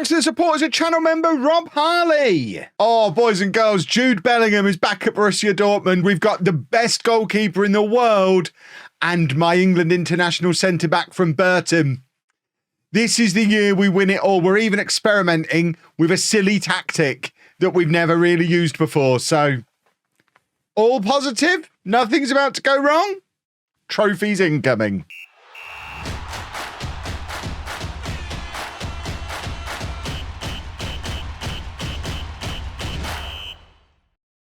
thanks to the supporters of channel member Rob Harley. Oh, boys and girls, Jude Bellingham is back at Borussia Dortmund. We've got the best goalkeeper in the world and my England international centre-back from Burton. This is the year we win it all. We're even experimenting with a silly tactic that we've never really used before. So, all positive? Nothing's about to go wrong? Trophies incoming.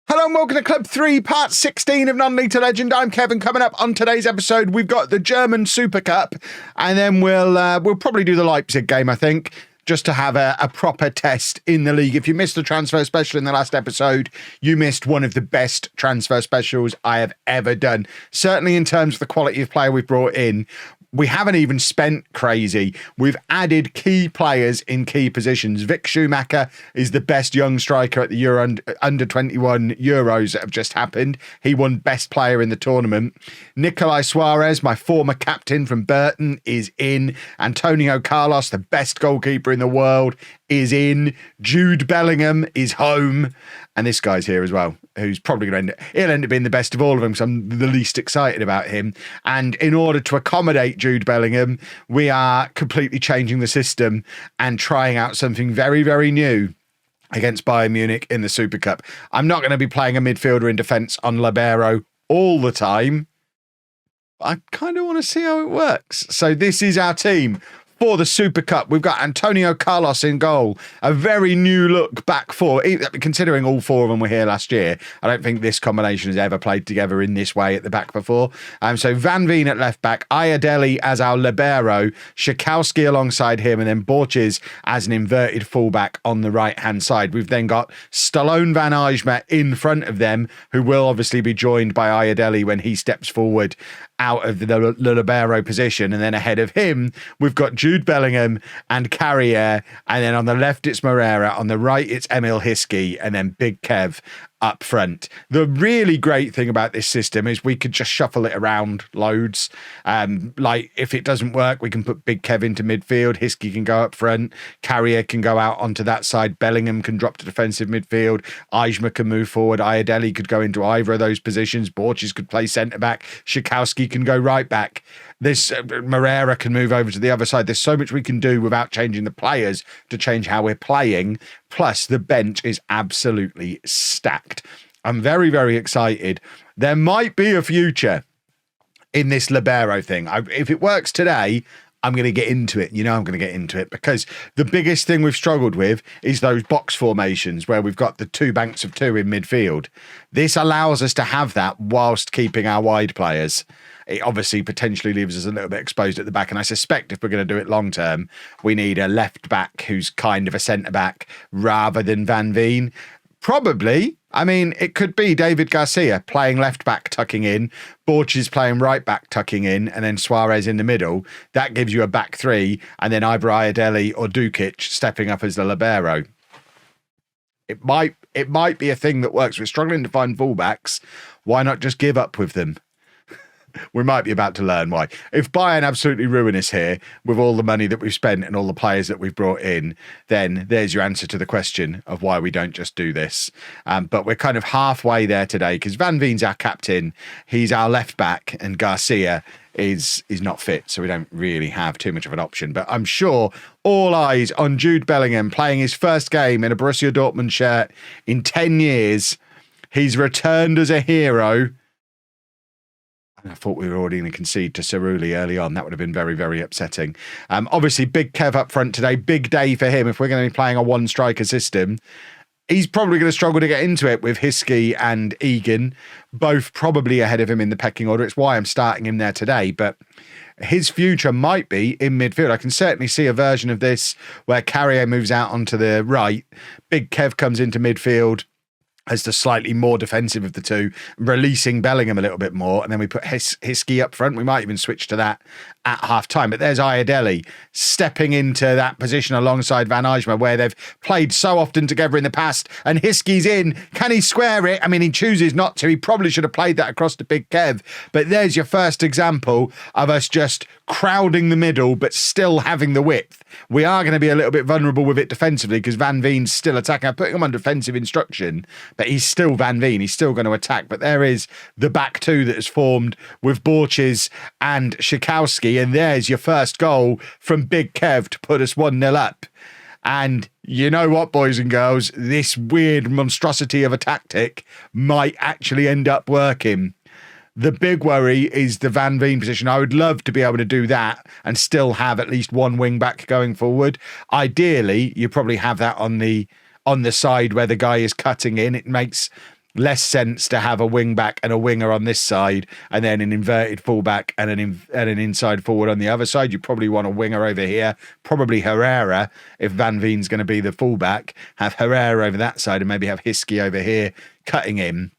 Hello and welcome to Club 3, part 16 of Non-League to Legend. I'm Kevin. Coming up on today's episode, we've got the German Super Cup, and then we'll probably do the Leipzig game, I think, just to have a proper test in the league. If you missed the transfer special in the last episode, you missed one of the best transfer specials I have ever done. Certainly in terms of the quality of player we've brought in. We haven't even spent crazy. We've added key players in key positions. Vic Schumacher is the best young striker at the Euro under 21 Euros that have just happened. He won best player in the tournament. Nicolai Suarez, my former captain from Burton, is in. Antonio Carlos, the best goalkeeper in the world, is in. Jude Bellingham is home. And this guy's here as well, who's probably going to he'll end up being the best of all of them because I'm the least excited about him. And in order to accommodate Jude Bellingham, we are completely changing the system and trying out something very, very new against Bayern Munich in the Super Cup. I'm not going to be playing a midfielder in defence on libero all the time. I kind of want to see how it works. So this is our team for the Super Cup. We've got Antonio Carlos in goal, a very new look back four. Considering all four of them were here last year, I don't think this combination has ever played together in this way at the back before. So Van Veen at left back, Ayadeli as our libero, Schikowski alongside him, and then Borges as an inverted fullback on the right-hand side. We've then got Stallone Van Aijma in front of them, who will obviously be joined by Ayadeli when he steps forward out of the libero position. And then ahead of him, we've got Jude Bellingham and Carrier. And then on the left, it's Moreira. On the right, it's Emil Hiskey. And then Big Kev up front. The really great thing about this system is we could just shuffle it around loads. Like if it doesn't work, we can put Big Kev into midfield. Hiskey can go up front. Carrier can go out onto that side. Bellingham can drop to defensive midfield. Aijma can move forward. Ayadeli could go into either of those positions. Borges could play centre back. Schikowski can go right back. This Moreira can move over to the other side. There's so much we can do without changing the players to change how we're playing. Plus, the bench is absolutely stacked. I'm very, very excited. There might be a future in this libero thing. If it works today, I'm going to get into it. You know I'm going to get into it because the biggest thing we've struggled with is those box formations where we've got the two banks of two in midfield. This allows us to have that whilst keeping our wide players. It obviously potentially leaves us a little bit exposed at the back. And I suspect if we're going to do it long term, we need a left back who's kind of a centre back rather than Van Veen. Probably. I mean, it could be David Garcia playing left back, tucking in, Borges playing right back, tucking in, and then Suarez in the middle. That gives you a back three, and then either Ayadeli or Dukic stepping up as the libero. It might be a thing that works. We're struggling to find fullbacks. Why not just give up with them? We might be about to learn why. If Bayern absolutely ruin us here with all the money that we've spent and all the players that we've brought in, then there's your answer to the question of why we don't just do this. But we're kind of halfway there today because Van Veen's our captain. He's our left back and Garcia is not fit. So we don't really have too much of an option. But I'm sure all eyes on Jude Bellingham playing his first game in a Borussia Dortmund shirt in 10 years. He's returned as a hero. I thought we were already going to concede to Cerulli early on. That would have been very, very upsetting. Obviously, Big Kev up front today. Big day for him. If we're going to be playing a one-striker system, he's probably going to struggle to get into it with Hiskey and Egan, both probably ahead of him in the pecking order. It's why I'm starting him there today. But his future might be in midfield. I can certainly see a version of this where Carrier moves out onto the right. Big Kev comes into midfield as the slightly more defensive of the two, releasing Bellingham a little bit more. And then we put Hiskey up front. We might even switch to that at half-time. But there's Ayadelli stepping into that position alongside Van Eijma, where they've played so often together in the past, and Hiskey's in. Can he square it? I mean, he chooses not to. He probably should have played that across to Big Kev. But there's your first example of us just crowding the middle, but still having the width. We are going to be a little bit vulnerable with it defensively because Van Veen's still attacking. I'm putting him on defensive instruction, but he's still Van Veen. He's still going to attack. But there is the back two that is formed with Borches and Schikowski. And there's your first goal from Big Kev to put us 1-0 up. And you know what, boys and girls, this weird monstrosity of a tactic might actually end up working. The big worry is the Van Veen position. I would love to be able to do that and still have at least one wing back going forward. Ideally, you probably have that on the side where the guy is cutting in. It makes less sense to have a wing back and a winger on this side and then an inverted fullback and an inside forward on the other side. You probably want a winger over here, probably Herrera if Van Veen's going to be the fullback. Have Herrera over that side and maybe have Hiskey over here cutting in,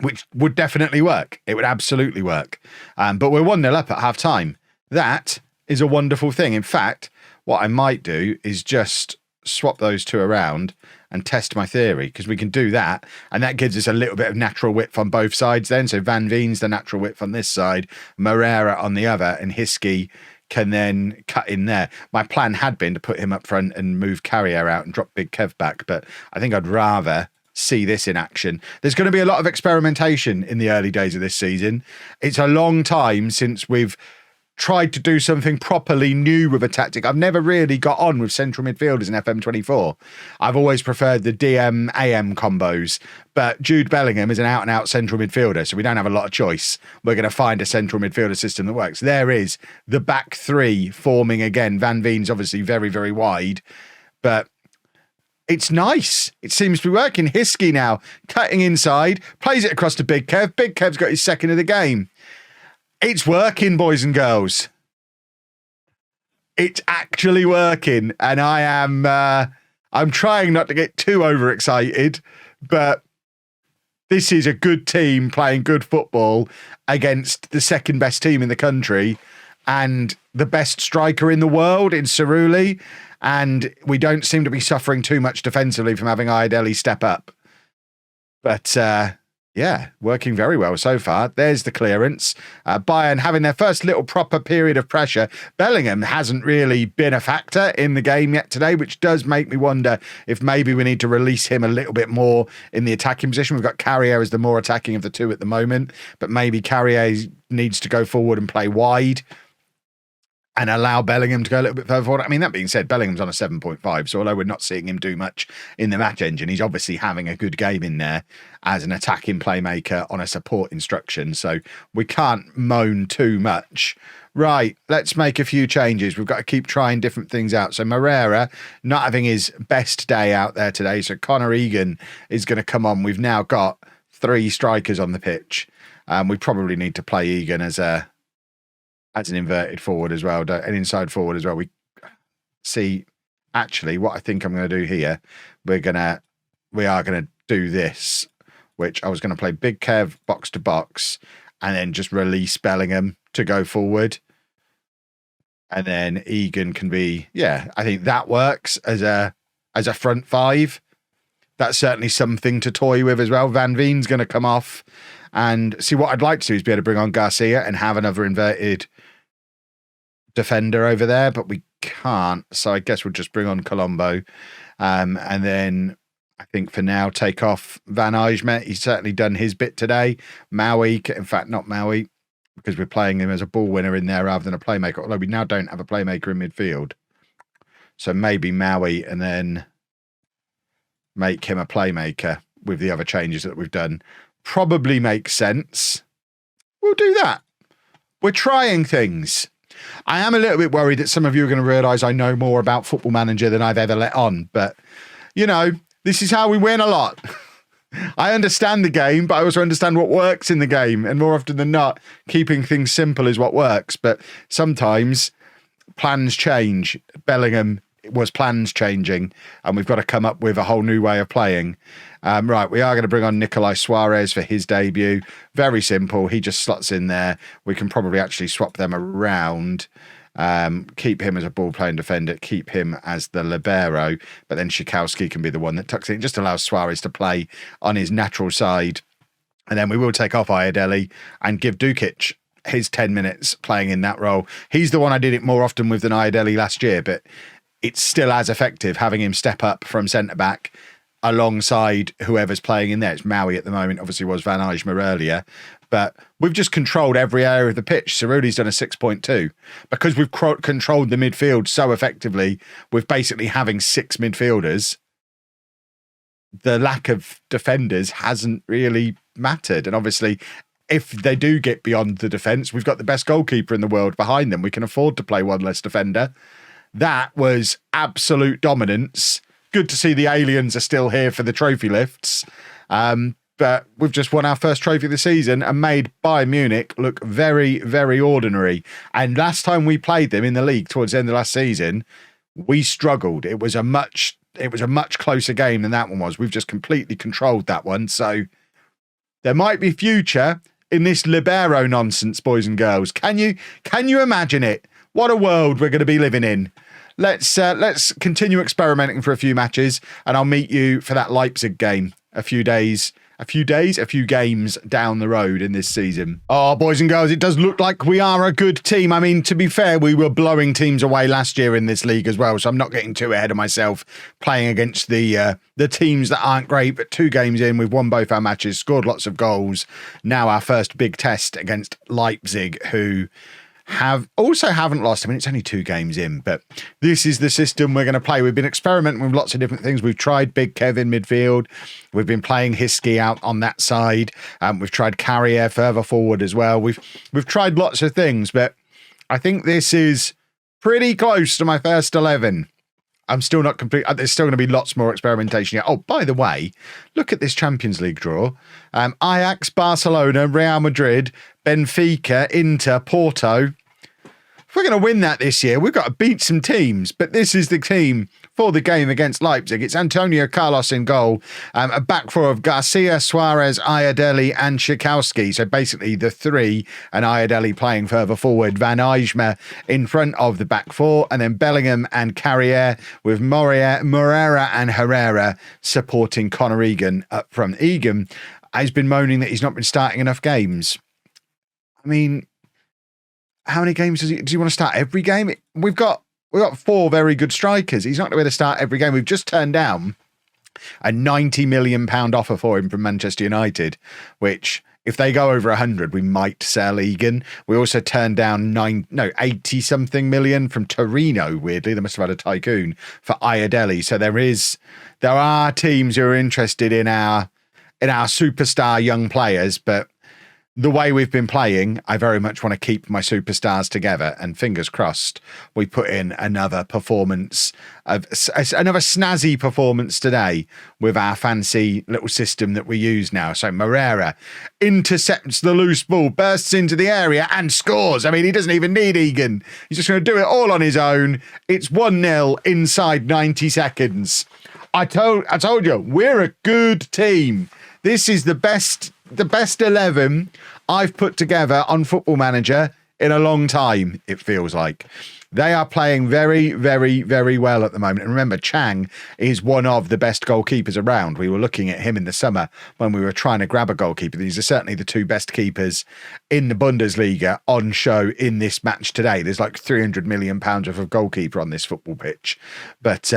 which would definitely work. It would absolutely work. But we're 1-0 up at half time. That is a wonderful thing. In fact, what I might do is just swap those two around and test my theory, because we can do that. And that gives us a little bit of natural width on both sides then. So Van Veen's the natural width on this side, Moreira on the other, and Hiskey can then cut in there. My plan had been to put him up front and move Carrier out and drop Big Kev back, but I think I'd rather see this in action. There's going to be a lot of experimentation in the early days of this season. It's a long time since we've tried to do something properly new with a tactic. I've never really got on with central midfielders in FM24. I've always preferred the DM-AM combos, but Jude Bellingham is an out-and-out central midfielder, so we don't have a lot of choice. We're going to find a central midfielder system that works. There is the back three forming again. Van Veen's obviously very, very wide, but it's nice. It seems to be working. Hiskey now cutting inside, plays it across to Big Kev. Big Kev's got his second of the game. It's working, boys and girls. It's actually working, and I am. I'm trying not to get too overexcited, but this is a good team playing good football against the second best team in the country and the best striker in the world in Cerulli. And we don't seem to be suffering too much defensively from having Ayadelli step up. But yeah, working very well so far. There's the clearance. Bayern having their first little proper period of pressure. Bellingham hasn't really been a factor in the game yet today, which does make me wonder if maybe we need to release him a little bit more in the attacking position. We've got Carrier as the more attacking of the two at the moment, but maybe Carrier needs to go forward and play wide and allow Bellingham to go a little bit further forward. I mean, that being said, Bellingham's on a 7.5, so although we're not seeing him do much in the match engine, he's obviously having a good game in there as an attacking playmaker on a support instruction, so we can't moan too much. Right, let's make a few changes. We've got to keep trying different things out. So Moreira not having his best day out there today, so Connor Egan is going to come on. We've now got 3 strikers on the pitch. We probably need to play Egan as an inverted forward as well, an inside forward as well. We see, actually, what I think I'm going to do here, we are going to do this, which I was going to play Big Kev box to box and then just release Bellingham to go forward. And then Egan can be, yeah, I think that works as a front 5. That's certainly something to toy with as well. Van Veen's going to come off. And see, what I'd like to do is be able to bring on Garcia and have another inverted defender over there, but we can't. So I guess we'll just bring on Colombo. And then I think for now, take off Van Eijma. He's certainly done his bit today. Maui, in fact, not Maui, because we're playing him as a ball winner in there rather than a playmaker, although we now don't have a playmaker in midfield. So maybe Maui and then make him a playmaker with the other changes that we've done. Probably makes sense. We'll do that. We're trying things. I am a little bit worried that some of you are going to realise I know more about Football Manager than I've ever let on. But, you know, this is how we win a lot. I understand the game, but I also understand what works in the game. And more often than not, keeping things simple is what works. But sometimes plans change. Bellingham was plans changing, and we've got to come up with a whole new way of playing. Right, we are going to bring on Nicolai Suarez for his debut. Very simple. He just slots in there. We can probably actually swap them around. Keep him as a ball-playing defender, keep him as the libero, but then Sikowski can be the one that tucks in. It just allows Suarez to play on his natural side. And then we will take off Ayadeli and give Dukic his 10 minutes playing in that role. He's the one I did it more often with than Ayadeli last year, but it's still as effective having him step up from centre-back alongside whoever's playing in there. It's Maui at the moment, obviously was Van Eijsma earlier, but we've just controlled every area of the pitch. Cerrudi's done a 6.2 because we've controlled the midfield so effectively with basically having 6 midfielders. The lack of defenders hasn't really mattered. And obviously, if they do get beyond the defence, we've got the best goalkeeper in the world behind them. We can afford to play one less defender. That was absolute dominance. Good to see the aliens are still here for the trophy lifts. But we've just won our first trophy of the season and made Bayern Munich look very, very ordinary. And last time we played them in the league towards the end of last season, we struggled. It was a much closer game than that one was. We've just completely controlled that one. So there might be future in this libero nonsense, boys and girls. Can you imagine it? What a world we're going to be living in. Let's continue experimenting for a few matches, and I'll meet you for that Leipzig game a few games down the road in this season. Oh, boys and girls, it does look like we are a good team. I mean, to be fair, we were blowing teams away last year in this league as well, so I'm not getting too ahead of myself playing against the teams that aren't great, but 2 games in, we've won both our matches, scored lots of goals. Now our first big test against Leipzig, who haven't lost. I mean, it's only 2 games in, but this is the system we're going to play. We've been experimenting with lots of different things. We've tried Big Kev in midfield. We've been playing Hiskey out on that side. We've tried Carrier further forward as well. We've tried lots of things, but I think this is pretty close to my first 11. I'm still not complete. There's still going to be lots more experimentation here. Oh, by the way, look at this Champions League draw. Ajax, Barcelona, Real Madrid, Benfica, Inter, Porto. If we're going to win that this year, we've got to beat some teams. But this is the team for the game against Leipzig. It's Antonio Carlos in goal, a back four of Garcia, Suarez, Ayadeli and Sikowski. So basically the 3 and Ayadeli playing further forward. Van Eijsma in front of the back 4, and then Bellingham and Carrier with Moreira and Herrera supporting Connor Egan up front. Egan has been moaning that he's not been starting enough games. I mean, how many games does he want to start every game? We've got 4 very good strikers. He's not going to be able to start every game. We've just turned down a £90 million offer for him from Manchester United, which if they go over 100, we might sell Egan. We also turned down 80 something million from Torino. Weirdly, they must have had a tycoon for Ayadeli. So there are teams who are interested in our superstar young players, but the way we've been playing, I very much want to keep my superstars together, and fingers crossed we put in another performance, another snazzy performance today with our fancy little system that we use now. So Moreira intercepts the loose ball, bursts into the area and scores. I mean, he doesn't even need Egan. He's just going to do it all on his own. It's 1-0 inside 90 seconds. I told you, we're a good team. This is the best 11 I've put together on Football Manager in a long time, it feels like. They are playing very, very, very well at the moment. And remember, Chang is one of the best goalkeepers around. We were looking at him in the summer when we were trying to grab a goalkeeper. These are certainly the 2 best keepers in the Bundesliga on show in this match today. There's like £300 million worth of goalkeeper on this football pitch. But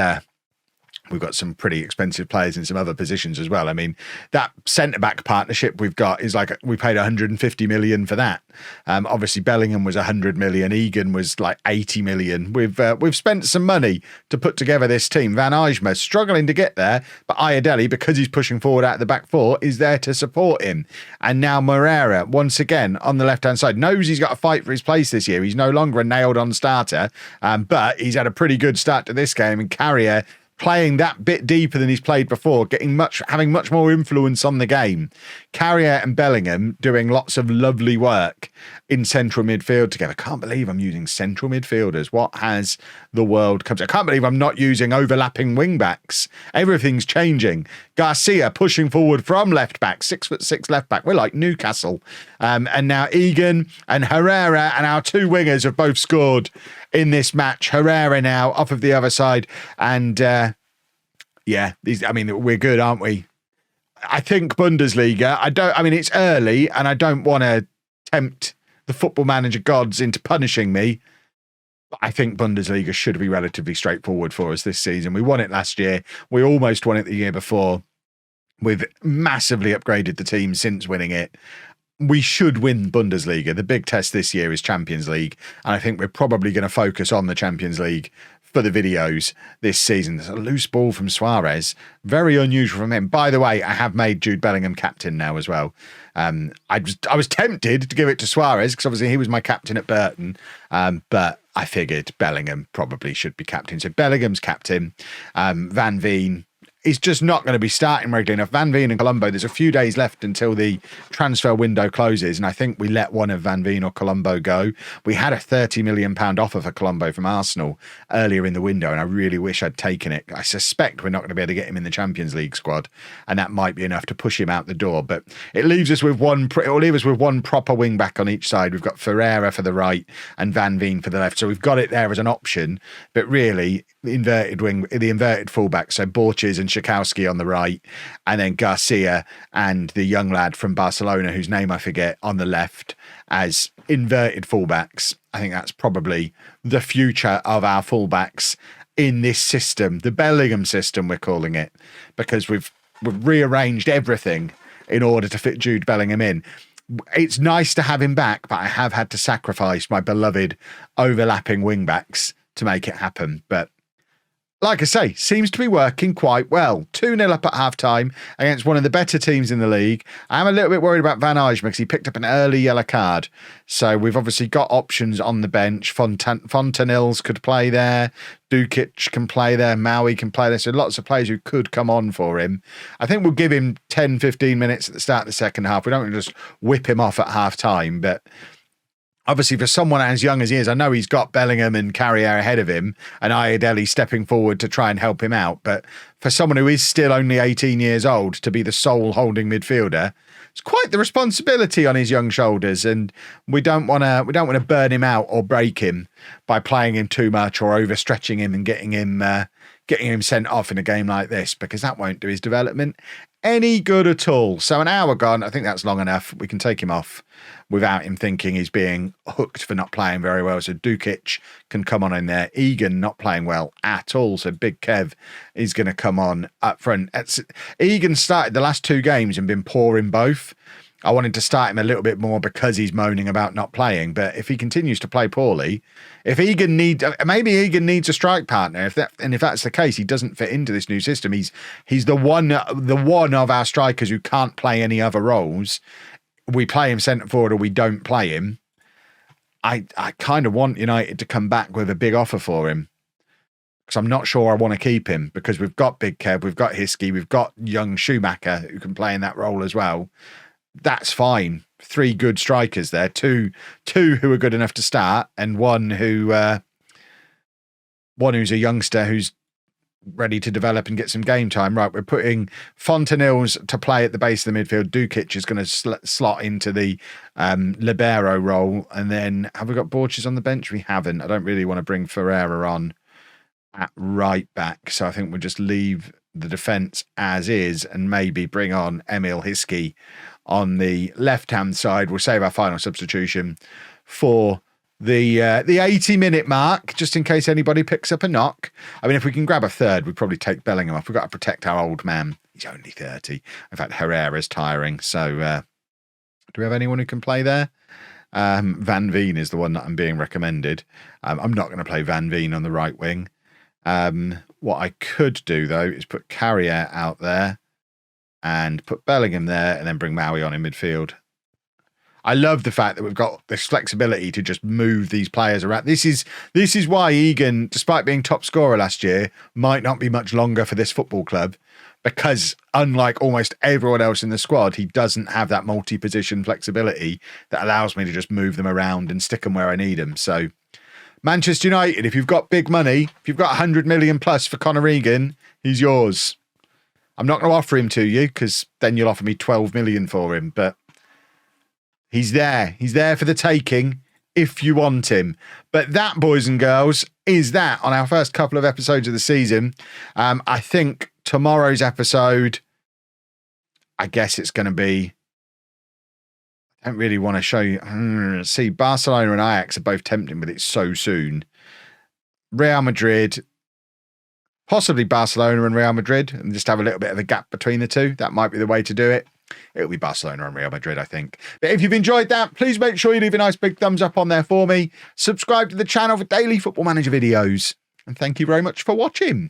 we've got some pretty expensive players in some other positions as well. I mean, that centre-back partnership we've got is like, we paid 150 million for that. Obviously, Bellingham was 100 million. Egan was like 80 million. We've spent some money to put together this team. Van Eijsma struggling to get there, but Ayadeli, because he's pushing forward out of the back 4, is there to support him. And now Moreira, once again, on the left-hand side, knows he's got to fight for his place this year. He's no longer a nailed-on starter, but he's had a pretty good start to this game. And Carrier playing that bit deeper than he's played before, having much more influence on the game. Carrier and Bellingham doing lots of lovely work in central midfield together. Can't believe I'm using central midfielders. What has the world come to? I can't believe I'm not using overlapping wing backs. Everything's changing. Garcia pushing forward from left back, 6'6" left back. We're like Newcastle. And now Egan and Herrera and our two wingers have both scored in this match. Herrera now off of the other side. And we're good, aren't we? I think Bundesliga, it's early and I don't want to tempt the football manager gods into punishing me. But I think Bundesliga should be relatively straightforward for us this season. We won it last year. We almost won it the year before. We've massively upgraded the team since winning it. We should win Bundesliga. The big test this year is Champions League. And I think we're probably going to focus on the Champions League for the videos this season. There's a loose ball from Suarez. Very unusual from him. By the way, I have made Jude Bellingham captain now as well. I was tempted to give it to Suarez because obviously he was my captain at Burton. But I figured Bellingham probably should be captain. So Bellingham's captain. Van Veen is just not going to be starting regularly enough. Van Veen and Colombo, there's a few days left until the transfer window closes, and I think we let one of Van Veen or Colombo go. We had a £30 million offer for Colombo from Arsenal earlier in the window, and I really wish I'd taken it. I suspect we're not going to be able to get him in the Champions League squad, and that might be enough to push him out the door. But it leaves us with one proper wing back on each side. We've got Ferreira for the right and Van Veen for the left, so we've got it there as an option. But really, the inverted fullback, so Borches and Schikowski on the right, and then Garcia and the young lad from Barcelona, whose name I forget, on the left as inverted fullbacks. I think that's probably the future of our fullbacks in this system, the Bellingham system we're calling it, because we've rearranged everything in order to fit Jude Bellingham in. It's nice to have him back, but I have had to sacrifice my beloved overlapping wing backs to make it happen. But like I say, seems to be working quite well. 2-0 up at half-time against one of the better teams in the league. I am a little bit worried about Van Dijven because he picked up an early yellow card. So we've obviously got options on the bench. Fontanils could play there. Dukic can play there. Maui can play there. So lots of players who could come on for him. I think we'll give him 10, 15 minutes at the start of the second half. We don't want to just whip him off at half-time, but obviously, for someone as young as he is, I know he's got Bellingham and Carrier ahead of him and Ayadeli stepping forward to try and help him out. But for someone who is still only 18 years old to be the sole holding midfielder, it's quite the responsibility on his young shoulders. And we don't want to burn him out or break him by playing him too much or overstretching him and getting him sent off in a game like this, because that won't do his development any good at all. So an hour gone, I think that's long enough. We can take him off without him thinking he's being hooked for not playing very well. So Dukic can come on in there. Egan not playing well at all. So Big Kev is going to come on up front. Egan started the last two games and been poor in both. I wanted to start him a little bit more because he's moaning about not playing. But if he continues to play poorly, maybe Egan needs a strike partner. If that's the case, he doesn't fit into this new system. He's the one of our strikers who can't play any other roles. We play him centre forward or we don't play him. I kind of want United to come back with a big offer for him, because I'm not sure I want to keep him, because we've got Big Kev, we've got Hiskey, we've got young Schumacher who can play in that role as well. That's fine. 3 good strikers there. Two who are good enough to start, and one who's a youngster who's ready to develop and get some game time. Right, we're putting Fontanils to play at the base of the midfield. Dukic is going to slot into the libero role. And then have we got Borches on the bench? We haven't. I don't really want to bring Ferreira on at right back, so I think we'll just leave the defence as is and maybe bring on Emil Hiskey on the left-hand side. We'll save our final substitution for the 80-minute mark, just in case anybody picks up a knock. I mean, if we can grab a third, we'd probably take Bellingham off. We've got to protect our old man. He's only 30. In fact, Herrera's tiring. So do we have anyone who can play there? Van Veen is the one that I'm being recommended. I'm not going to play Van Veen on the right wing. What I could do, though, is put Carrier out there and put Bellingham there and then bring Maui on in midfield. I love the fact that we've got this flexibility to just move these players around. This is why Egan, despite being top scorer last year, might not be much longer for this football club, because unlike almost everyone else in the squad, he doesn't have that multi-position flexibility that allows me to just move them around and stick them where I need them. So Manchester United, if you've got big money, if you've got 100 million plus for Conor Egan, he's yours. I'm not going to offer him to you because then you'll offer me 12 million for him, but he's there. He's there for the taking if you want him. But that, boys and girls, is that on our first couple of episodes of the season. I think tomorrow's episode, I guess it's going to be, I don't really want to show you. See, Barcelona and Ajax are both tempting, but it's so soon. Real Madrid, possibly Barcelona and Real Madrid, and just have a little bit of a gap between the two. That might be the way to do it. It'll be Barcelona and Real Madrid, I think. But if you've enjoyed that, please make sure you leave a nice big thumbs up on there for me. Subscribe to the channel for daily Football Manager videos. And thank you very much for watching.